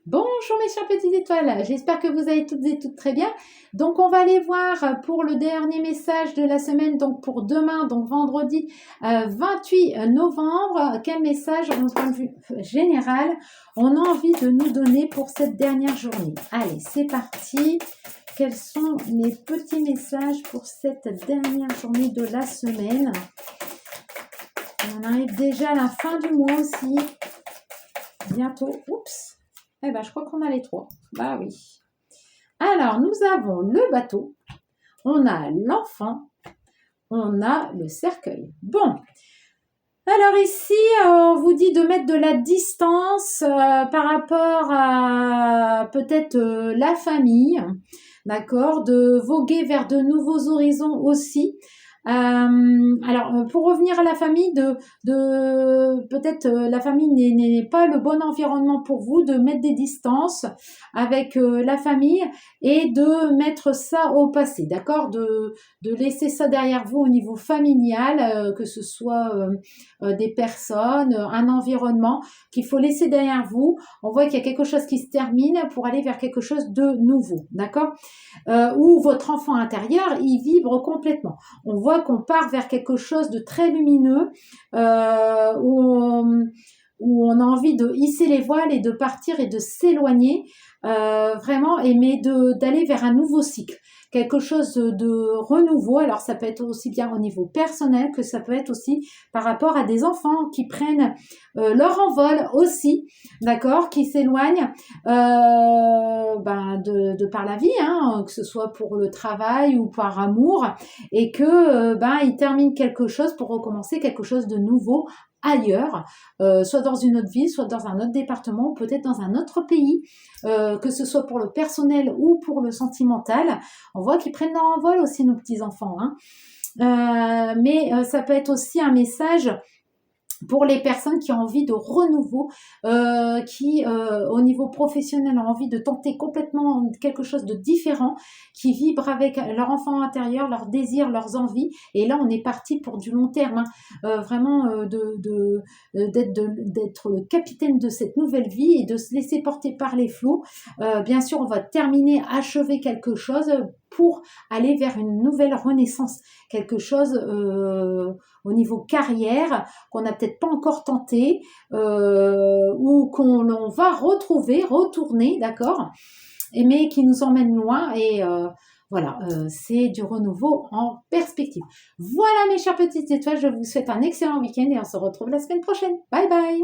Bonjour mes chères petites étoiles, j'espère que vous allez toutes et toutes très bien. Donc on va aller voir pour le dernier message de la semaine, donc pour demain, donc vendredi 28 novembre, quel message en point de vue général on a envie de nous donner pour cette dernière journée. Allez, c'est parti. Quels sont mes petits messages pour cette dernière journée de la semaine? On arrive déjà à la fin du mois aussi. Bientôt. Oups. Eh ben, je crois qu'on a les trois. Bah oui. Alors, nous avons le bateau, on a l'enfant, on a le cercueil. Bon. Alors ici, on vous dit de mettre de la distance par rapport à peut-être la famille, d'accord, de voguer vers de nouveaux horizons aussi. Alors, pour revenir à la famille, peut-être la famille n'est pas le bon environnement pour vous, de mettre des distances avec la famille et de mettre ça au passé, d'accord, de laisser ça derrière vous au niveau familial, que ce soit des personnes, un environnement qu'il faut laisser derrière vous. On voit qu'il y a quelque chose qui se termine pour aller vers quelque chose de nouveau, d'accord, où votre enfant intérieur, il vibre complètement. On voit qu'on part vers quelque chose de très lumineux, où on a envie de hisser les voiles et de partir et de s'éloigner vraiment, mais d'aller vers un nouveau cycle, quelque chose de renouveau. Alors ça peut être aussi bien au niveau personnel que ça peut être aussi par rapport à des enfants qui prennent leur envol aussi, d'accord, qui s'éloignent de par la vie, hein, que ce soit pour le travail ou par amour, et que ils terminent quelque chose pour recommencer quelque chose de nouveau ailleurs, soit dans une autre ville, soit dans un autre département, peut-être dans un autre pays, que ce soit pour le personnel ou pour le sentimental. On voit qu'ils prennent leur envol aussi, nos petits-enfants, hein. Mais ça peut être aussi un message pour les personnes qui ont envie de renouveau, qui au niveau professionnel ont envie de tenter complètement quelque chose de différent, qui vibrent avec leur enfant intérieur, leurs désirs, leurs envies. Et là, on est parti pour du long terme, hein. Vraiment d'être le capitaine de cette nouvelle vie et de se laisser porter par les flots. Bien sûr, on va terminer, achever quelque chose pour aller vers une nouvelle renaissance, quelque chose au niveau carrière qu'on n'a peut-être pas encore tenté, ou qu'on va retourner, d'accord, mais qui nous emmène loin. Et voilà, c'est du renouveau en perspective. Voilà mes chères petites étoiles, je vous souhaite un excellent week-end et on se retrouve la semaine prochaine. Bye bye.